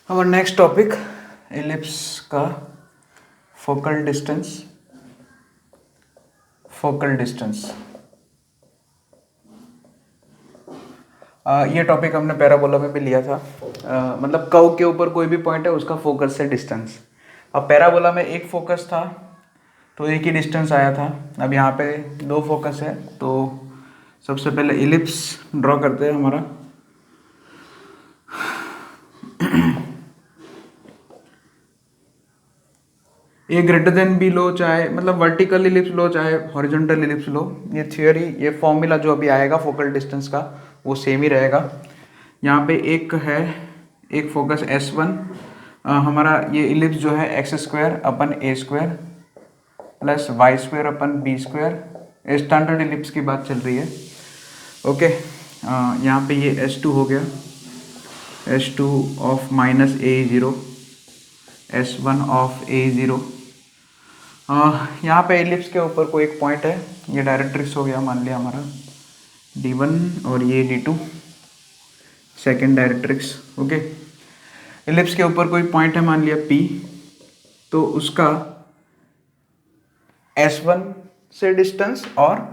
our next topic, ellipse का focal distance. ये topic हमने पैराबोला में भी लिया था. मतलब कर्व के ऊपर कोई भी पॉइंट है उसका फोकस से डिस्टेंस. अब पैराबोला में एक फोकस था तो एक ही डिस्टेंस आया था. अब यहाँ पे दो फोकस है तो सबसे पहले इलिप्स ड्रॉ करते हैं हमारा. ए ग्रेटर देन बी लो, चाहे मतलब वर्टिकल इलिप्स लो चाहे हॉरिजॉन्टल इलिप्स लो, ये थियोरी, ये फॉर्मूला जो अभी आएगा फोकल डिस्टेंस का वो सेम ही रहेगा. यहाँ पे एक है, एक फोकस S1. हमारा ये इलिप्स जो है x² अपन a² प्लस y² अपन b². स्टैंडर्ड इलिप्स की बात चल रही है. ओके, यहाँ पे ये S2 हो गया, S2 of minus a0, S1 of a0. यहाँ पे इलिप्स के ऊपर कोई एक पॉइंट है, ये डायरेक्ट्रिक्स हो गया मान लिया हमारा D1 और ये D2 second directrix. Okay, ellipse के ऊपर कोई पॉइंट है मान लिया P, तो उसका S1 से डिस्टेंस और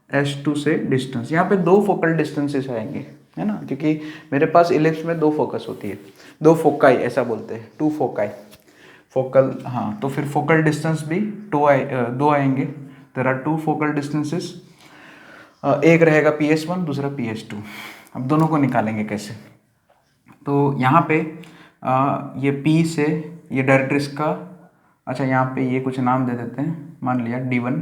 S2 से डिस्टेंस. यहाँ पे दो फोकल डिस्टेंसेस आएंगे है ना, क्योंकि मेरे पास इलिप्स में दो फोकस होती है, दो फोकाई ऐसा बोलते हैं, टू फोकाई फोकल. हाँ, तो फिर फोकल डिस्टेंस भी दो आएंगे. There are two focal distances. एक रहेगा PS1, दूसरा PS2. अब दोनों को निकालेंगे कैसे. तो यहाँ पे ये P से ये डायरेक्ट्रिक्स का, अच्छा यहाँ पे ये कुछ नाम दे देते हैं, मान लिया D1.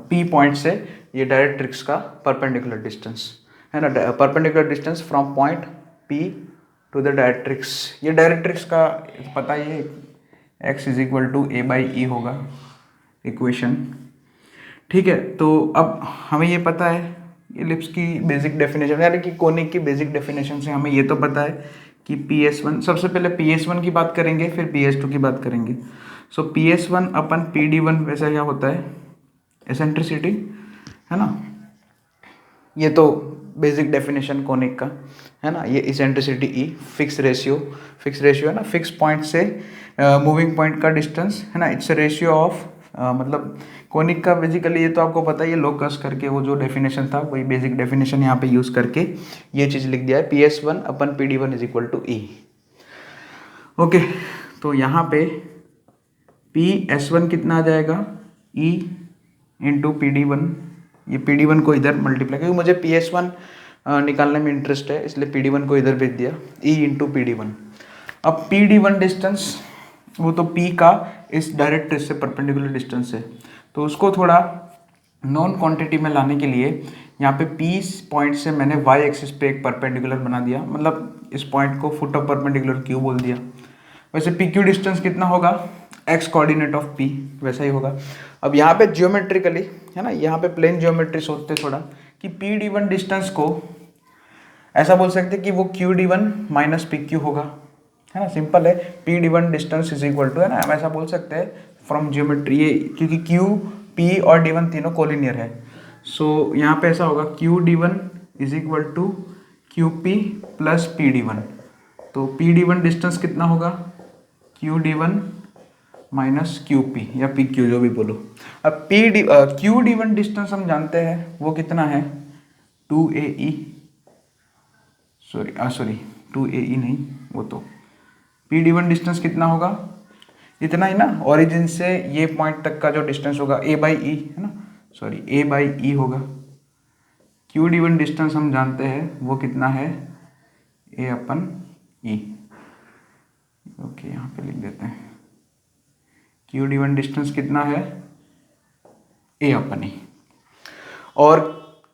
P पॉइंट से ये डायरेक्ट्रिक्स का परपेंडिकुलर डिस्टेंस है ना, perpendicular distance from point P to the directrix. ये डायरेक्ट्रिक्स का पता ही है, x = a/e होगा इक्वेशन. ठीक है, तो अब हमें ये पता है इलिप्स की बेसिक डेफिनेशन, यानी कि कोनिक की बेसिक डेफिनेशन से हमें ये तो पता है कि PS1, सबसे पहले PS1 की बात करेंगे फिर PS2 की बात करेंगे. सो PS1 अपन PD1 वैसा क्या होता है, एसेंट्रिसिटी है ना. ये तो बेसिक डेफिनेशन कोनिक का है ना. ये इसेंट्रिसिटी E, फिक्स रेशियो है ना, फिक्स पॉइंट से मूविंग पॉइंट का डिस्टेंस है ना. इट्स रेशियो ऑफ, मतलब कोनिक का बेसिकली ये तो आपको पता ही है, लोकस करके वो जो डेफिनेशन था वही बेसिक डेफिनेशन यहाँ पे यूज़ करके ये चीज़ लिख दिया है, PS1 अपन PD1 = E. ओके, तो यहाँ पे PS1 कितना आ जाएगा, E × PD1. ये PD1 को इधर मल्टीप्लाई, क्योंकि मुझे PS1 निकालने में इंटरेस्ट है इसलिए PD1 को इधर भेज दिया, E × PD1. अब PD1 डिस्टेंस वो तो P का इस डायरेक्ट्रिक्स से परपेंडिकुलर डिस्टेंस है, तो उसको थोड़ा नॉन क्वांटिटी में लाने के लिए यहाँ पे P पॉइंट से मैंने y एक्सिस पे एक परपेंडिकुलर बना दिया, मतलब इस पॉइंट को फुट ऑफ परपेंडिकुलर Q बोल दिया. वैसे PQ डिस्टेंस कितना होगा, x कोऑर्डिनेट ऑफ P वैसा ही होगा. अब यहाँ पे जियोमेट्रिकली है ना, यहाँ पे प्लेन जियोमेट्री सोचते थोड़ा कि PD1 डिस्टेंस को ऐसा बोल सकते हैं कि वो QD1 - PQ होगा है ना. सिंपल है, PD1 डिस्टेंस = है ना, हम ऐसा बोल सकते हैं फ्रॉम जियोमेट्री, ये क्योंकि Q, P और D1 तीनों कोलिनियर है. सो यहाँ पे ऐसा होगा QD1 = QP + PD1. तो PD1 डिस्टेंस कितना होगा, QD1 - QP या PQ जो भी बोलो. अब QD1 डिस्टेंस हम जानते हैं वो कितना है, 2AE, सॉरी 2AE नहीं, वो तो PD1 डिस्टेंस कितना होगा, इतना ही ना, ओरिजिन से ये पॉइंट तक का जो डिस्टेंस होगा A/E है ना, सॉरी A/E होगा. QD1 डिस्टेंस हम जानते हैं वो कितना है, A/E. ओके, यहाँ पे लिख देते हैं QD1 डिस्टेंस कितना है, A/E. और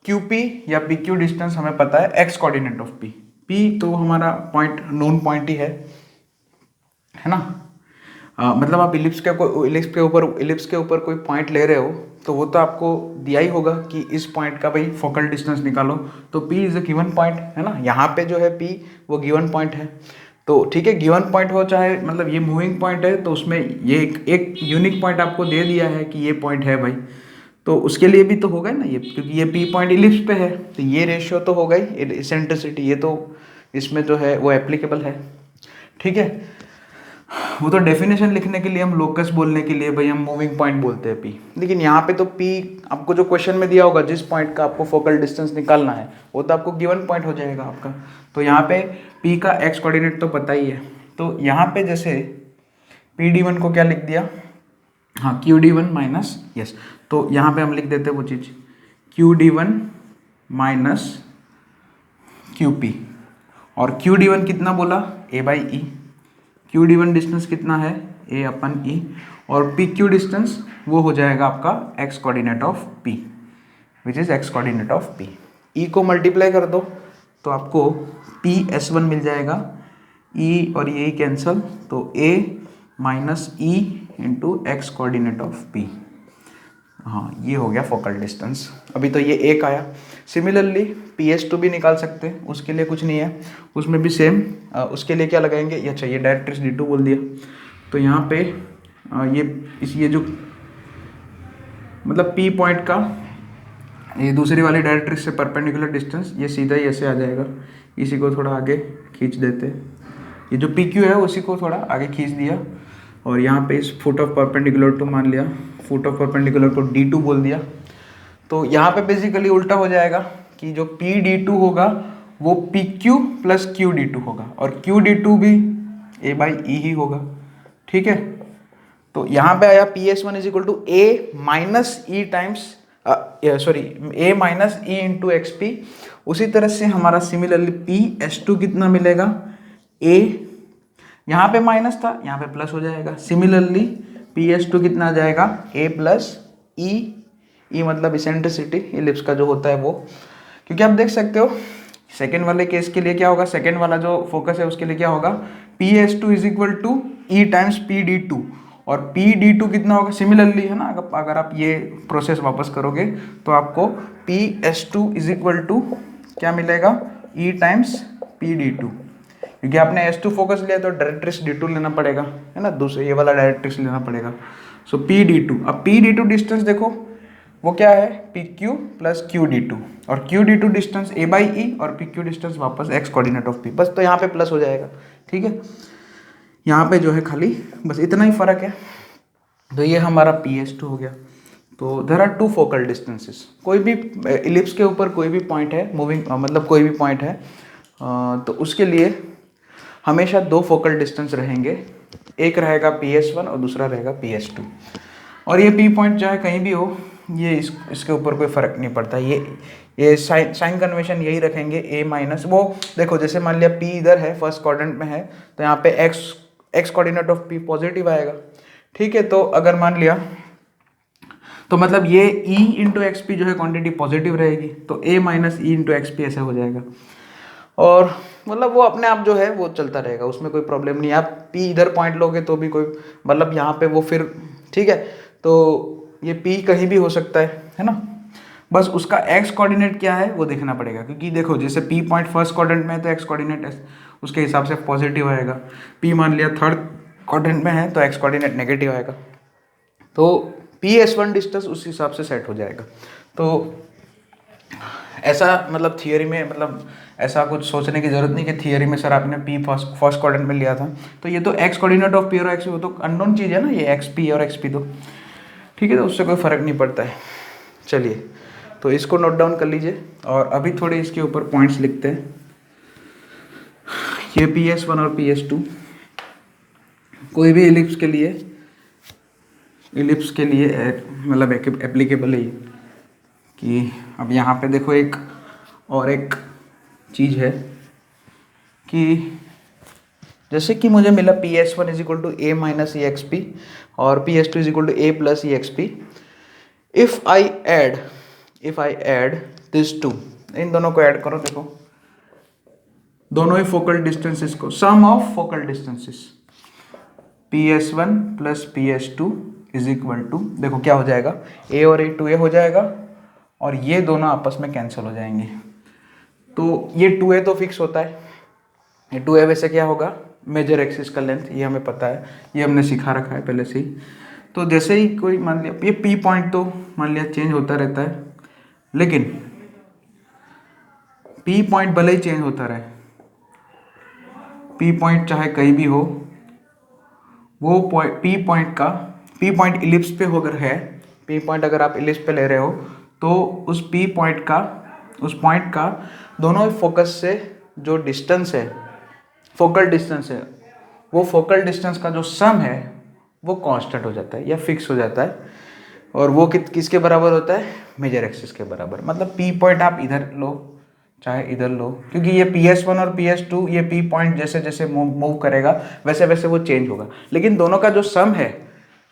QP या PQ डिस्टेंस हमें पता है x coordinate of P. P तो हमारा पॉइंट, नोन पॉइंट ही है ना. मतलब आप इलिप्स के ऊपर कोई पॉइंट ले रहे हो तो वो तो आपको दिया ही होगा कि इस पॉइंट का भाई फोकल डिस्टेंस निकालो, तो P is a given point है ना. यहाँ पे जो है P वो गिवन पॉइंट है, तो ठीक है, गिवन पॉइंट हो चाहे मतलब ये मूविंग पॉइंट है, तो उसमें ये एक यूनिक पॉइंट आपको दे दिया है कि ये पॉइंट है भाई, तो उसके लिए भी तो होगा ना ये, क्योंकि ये P पॉइंट इलिप्स पे है तो ये रेशियो तो होगा ही, इसेंट्रिसिटी ये तो इसमें जो है वो एप्लीकेबल है, ठीक है। वो तो डेफिनेशन लिखने के लिए हम लोकस बोलने के लिए भाई हम मूविंग पॉइंट बोलते हैं पी, लेकिन यहाँ पे तो पी आपको जो क्वेश्चन में दिया होगा जिस पॉइंट का आपको फोकल डिस्टेंस निकालना है वो तो आपको गिवन पॉइंट हो जाएगा आपका। तो यहाँ पे पी का एक्स कोऑर्डिनेट तो पता ही है, तो यहाँ पे जैसे पी डी वन को क्या लिख दिया, हाँ Q D one minus, yes, तो यहाँ पे हम लिख देते हैं वो चीज़ Q D one minus Q P, और क्यू डी वन कितना बोला A by E, Q D one distance कितना है ए अपन ई, और पी क्यू डिस्टेंस वो हो जाएगा आपका X coordinate of P, which is X coordinate of P. E को मल्टीप्लाई कर दो तो आपको पी एस वन मिल जाएगा, ई और ये कैंसल, तो A minus E into X coordinate of P, हाँ ये हो गया फोकल डिस्टेंस। अभी तो ये एक आया। सिमिलरली पी एस टू भी निकाल सकते हैं, उसके लिए कुछ नहीं है, उसमें भी सेम, उसके लिए क्या लगाएंगे, ये अच्छा ये डायरेक्ट्रिक्स डी टू बोल दिया, तो यहाँ पे ये जो मतलब पी पॉइंट का ये दूसरी वाली डायरेक्ट्रिक्स से परपेंडिकुलर डिस्टेंस ये सीधा ही ऐसे आ जाएगा, इसी को थोड़ा आगे खींच देते, ये जो पी क्यू है उसी को थोड़ा आगे खींच दिया, और यहाँ पे इस फुट ऑफ परपेंडिकुलर टू मान लिया, फुट ऑफ परपेंडिकुलर को डी टू बोल दिया। तो यहाँ पे बेसिकली उल्टा हो जाएगा कि जो पी डी टू होगा वो P Q plus Q D two होगा, और क्यू डी टू भी ए बाई ई ही होगा, ठीक है। तो यहाँ पे आया P S one is equal to A minus E times sorry A minus E into X P. उसी तरह से हमारा सिमिलरली पी एस टू कितना मिलेगा, ए यहाँ पे माइनस था यहाँ पे प्लस हो जाएगा, सिमिलरली पी एस टू कितना आ जाएगा ए प्लस ई, ई मतलब इसेंट्रिसिटी इलिप्स का जो होता है वो, क्योंकि आप देख सकते हो सेकेंड वाले केस के लिए क्या होगा, सेकेंड वाला जो फोकस है उसके लिए क्या होगा, P S two is equal to E times P D two, और पी डी टू कितना होगा सिमिलरली है ना, अगर आप ये प्रोसेस वापस करोगे तो आपको P S two is equal to क्या मिलेगा, E times P D two, क्योंकि आपने एस टू फोकस लिया तो डायरेक्ट्रिक्स डी टू लेना पड़ेगा है ना, दूसरे ये वाला डायरेक्ट्रिक्स लेना पड़ेगा। सो पी डी टू, अब पी डी टू डिस्टेंस देखो वो क्या है, P Q plus Q D two, और Q D two distance A by E, और पी क्यू डिस्टेंस वापस एक्स कोऑर्डिनेट ऑफ पी, बस तो यहाँ पे प्लस हो जाएगा, ठीक है। यहाँ पे जो है खाली बस इतना ही फर्क है। तो ये हमारा पी एस टू हो गया। तो there are two focal distances, कोई भी इलिप्स के ऊपर कोई भी पॉइंट है मूविंग मतलब कोई भी पॉइंट है तो उसके लिए हमेशा दो फोकल डिस्टेंस रहेंगे, एक रहेगा पी एस वन और दूसरा रहेगा पी एस टू, और ये पी पॉइंट चाहे कहीं भी हो ये इसके ऊपर कोई फ़र्क नहीं पड़ता, ये साइन कन्वेंशन यही रखेंगे ए माइनस, वो देखो जैसे मान लिया पी इधर है फर्स्ट क्वाड्रेंट में है तो यहाँ पे x coordinate of P positive आएगा, ठीक है। तो अगर मान लिया तो मतलब ये ई इंटू एक्स पी जो है क्वांटिटी पॉजिटिव रहेगी, तो A minus E into X P ऐसे हो जाएगा, और मतलब वो अपने आप जो है वो चलता रहेगा, उसमें कोई प्रॉब्लम नहीं है। आप पी इधर पॉइंट लोगे तो भी कोई मतलब यहाँ पे वो फिर ठीक है, तो ये पी कहीं भी हो सकता है ना, बस उसका एक्स कोऑर्डिनेट क्या है वो देखना पड़ेगा, क्योंकि देखो जैसे पी पॉइंट फर्स्ट क्वाड्रेंट में है तो एक्स कोऑर्डिनेट उसके हिसाब से पॉजिटिव आएगा, पी मान लिया थर्ड क्वाड्रेंट में है तो एक्स कोऑर्डिनेट नेगेटिव आएगा, तो पी एस वन डिस्टेंस उस हिसाब से सेट हो जाएगा। तो ऐसा मतलब थियरी में मतलब ऐसा कुछ सोचने की जरूरत नहीं कि थियरी में सर आपने पी फर्स्ट क्वाड्रेंट में लिया था तो ये तो एक्स कोऑर्डिनेट ऑफ पी और एक्स, वो तो अननोन चीज़ है ना ये एक्स पी और एक्स पी, तो ठीक है, तो उससे कोई फ़र्क नहीं पड़ता है। चलिए तो इसको नोट डाउन कर लीजिए, और अभी थोड़े इसके ऊपर पॉइंट्स लिखते हैं। ये पी एस वन और पी एस टू कोई भी इलिप्स के लिए मतलब एप्लीकेबल है कि अब यहाँ पे देखो एक चीज़ है कि जैसे कि मुझे मिला P S one is equal to A minus E X P और P S two is equal to A plus E X P. If I add this to, इन दोनों को ऐड करो, देखो दोनों ही फोकल डिस्टेंसेस को, sum of focal distances P S one plus P S two is equal to, देखो क्या हो जाएगा, ए और ए 2a हो जाएगा और ये दोनों आपस में कैंसिल हो जाएंगे। तो ये 2a तो फिक्स होता है, ये 2a वैसे क्या होगा, मेजर एक्सिस का लेंथ, ये हमें पता है, ये हमने सिखा रखा है पहले से ही। तो जैसे ही कोई मान लिया ये पी पॉइंट तो मान लिया चेंज होता रहता है, लेकिन पी पॉइंट भले ही चेंज होता रहे पी पॉइंट चाहे कहीं भी हो, वो पी पॉइंट इलिप्स पे अगर है, पी पॉइंट अगर आप इलिप्स पे ले रहे हो तो उस पी पॉइंट का, उस पॉइंट का दोनों फोकस से जो डिस्टेंस है, फोकल डिस्टेंस है, वो फोकल डिस्टेंस का जो सम है वो कांस्टेंट हो जाता है या फिक्स हो जाता है, और वो किसके बराबर होता है, मेजर एक्सिस के बराबर। मतलब पी पॉइंट आप इधर लो चाहे इधर लो, क्योंकि ये PS1 और PS2 ये पी पॉइंट जैसे जैसे मूव करेगा वैसे वैसे वो चेंज होगा, लेकिन दोनों का जो सम है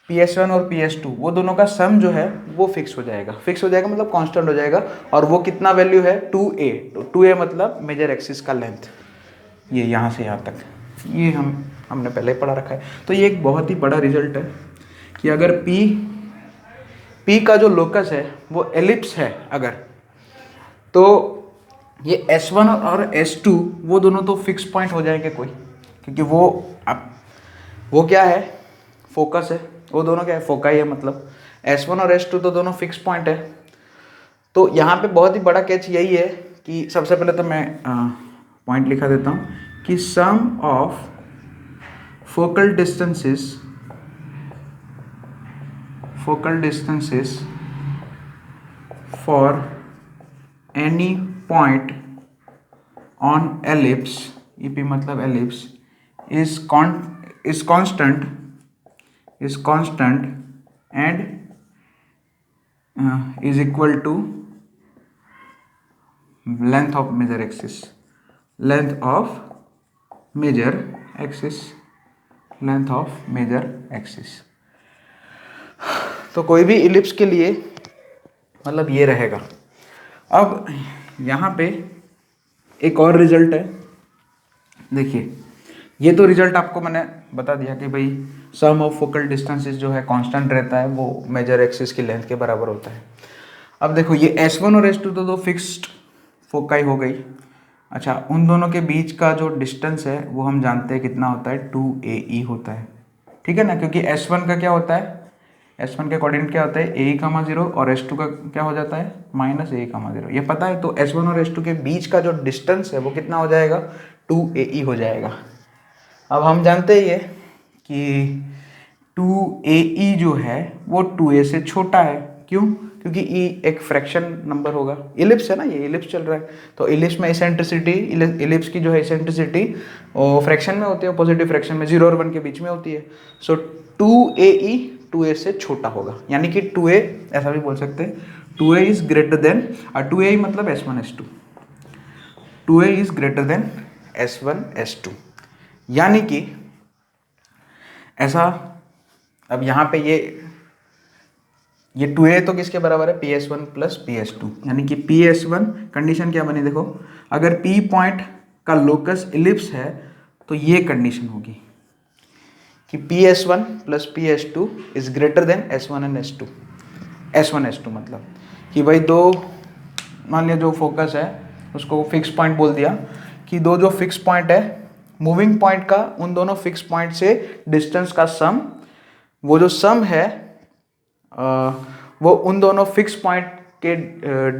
PS1 और PS2 वो दोनों का सम जो है वो फिक्स हो जाएगा, मतलब कांस्टेंट हो जाएगा। और वो कितना वैल्यू है, 2a। 2a मतलब मेजर एक्सिस का लेंथ, ये यहाँ से यहाँ तक, ये हमने पहले ही पढ़ा रखा है। तो ये एक बहुत ही बड़ा रिजल्ट है कि अगर P का जो लोकस है वो एलिप्स है अगर, तो ये S1 और S2 वो दोनों तो फिक्स पॉइंट हो जाएंगे कोई, क्योंकि वो क्या है, फोकस है, वो दोनों क्या है, फोकाई है। मतलब S1 और S2 तो दोनों फिक्स पॉइंट है। तो यहाँ पे बहुत ही बड़ा कैच यही है कि सबसे पहले तो मैं पॉइंट लिखा देता हूँ कि sum of focal distances for any point on ellipse, EP मतलब ellipse, is constant and is equal to length of major axis, length of major axis। तो कोई भी इलिप्स के लिए मतलब ये रहेगा। अब यहाँ पे एक और रिजल्ट है, देखिए ये तो रिजल्ट आपको मैंने बता दिया कि भाई सम ऑफ फोकल डिस्टेंसेस जो है कांस्टेंट रहता है, वो मेजर एक्सिस की लेंथ के बराबर होता है। अब देखो ये S1 और S2 तो दो फिक्स्ड फोकाई हो गई। अच्छा, उन दोनों के बीच का जो डिस्टेंस है वो हम जानते हैं कितना होता है, 2AE होता है, ठीक है ना, क्योंकि S1 का क्या होता है, S1 के कोऑर्डिनेट क्या होता है, AE, 0, और S2 का क्या हो जाता है, -AE, 0, ये पता है। तो S1 और S2 के बीच का जो डिस्टेंस है वो कितना हो जाएगा, 2AE हो जाएगा। अब हम जानते ही है कि 2AE जो है वो 2A से छोटा है, क्यों, क्योंकि E एक फ्रैक्शन नंबर होगा, इलिप्स है ना, ये इलिप्स चल रहा है, तो इलिप्स में इसेंट्रिसिटी, इलिप्स की जो है इसेंट्रिसिटी वो फ्रैक्शन में होती है, पॉजिटिव फ्रैक्शन में 0 और 1 के बीच में होती है। सो 2AE 2A से छोटा होगा, यानी कि 2A ऐसा भी बोल सकते हैं, 2A is greater then, 2A मतलब S1 S2, 2A is greater then S1 S2, यानी कि ऐसा। अब यहाँ पे ये 2A तो किसके बराबर है, PS1 प्लस PS2, यानी कि PS1 कंडीशन क्या बनी, देखो अगर P पॉइंट का लोकस इलिप्स है तो ये कंडीशन होगी कि PS1 plus PS2 is greater then S1 and S2। S1 S2 मतलब कि भाई दो, मान लिया जो फोकस है उसको फिक्स पॉइंट बोल दिया, कि दो जो फिक्स पॉइंट है, मूविंग पॉइंट का उन दोनों फिक्स पॉइंट से डिस्टेंस का सम, वो जो सम है वो उन दोनों फिक्स पॉइंट के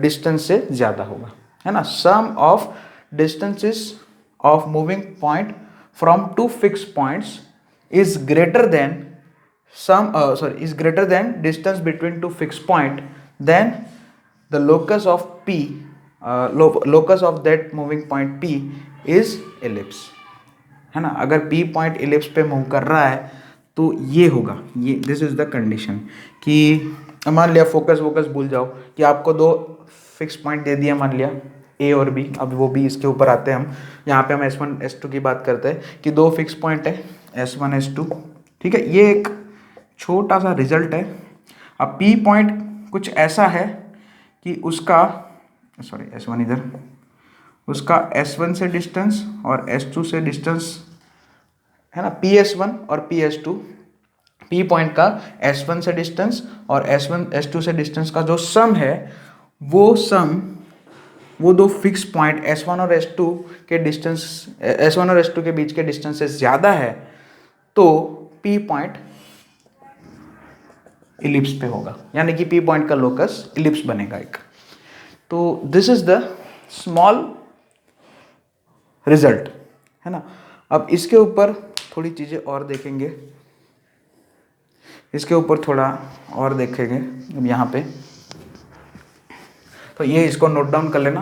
डिस्टेंस से ज़्यादा होगा, है ना। Sum of distances of moving point from two fix points is greater than is greater than distance between two fixed point, then the locus of P, locus of that moving point P is ellipse, है ना। अगर P point ellipse पे move कर रहा है तो ये होगा, ये दिस इज द कंडीशन। कि मान लिया फोकस भूल जाओ, कि आपको दो फिक्स पॉइंट दे दिया, मान लिया A और B, अब वो भी इसके ऊपर आते हैं हम, यहाँ पे हम S1 S2 की बात करते हैं कि दो फिक्स पॉइंट है S1 S2, ठीक है। ये एक छोटा सा रिजल्ट है। अब P पॉइंट कुछ ऐसा है कि उसका, सॉरी S1 इधर, उसका S1 से डिस्टेंस और S2 से डिस्टेंस, है ना, PS1 और PS2, P पॉइंट का S1 से डिस्टेंस और S1 S2 से डिस्टेंस का जो सम है, वो सम वो दो फिक्स पॉइंट S1 और S2 के डिस्टेंस, S1 और S2 के बीच के डिस्टेंस से ज़्यादा है, तो P पॉइंट इलिप्स पे होगा, यानी कि P पॉइंट का लोकस इलिप्स बनेगा एक। तो this is the small result, है ना। अब इसके ऊपर थोड़ी चीज़ें और देखेंगे, इसके ऊपर थोड़ा और देखेंगे अब यहाँ पे। तो ये इसको नोट डाउन कर लेना।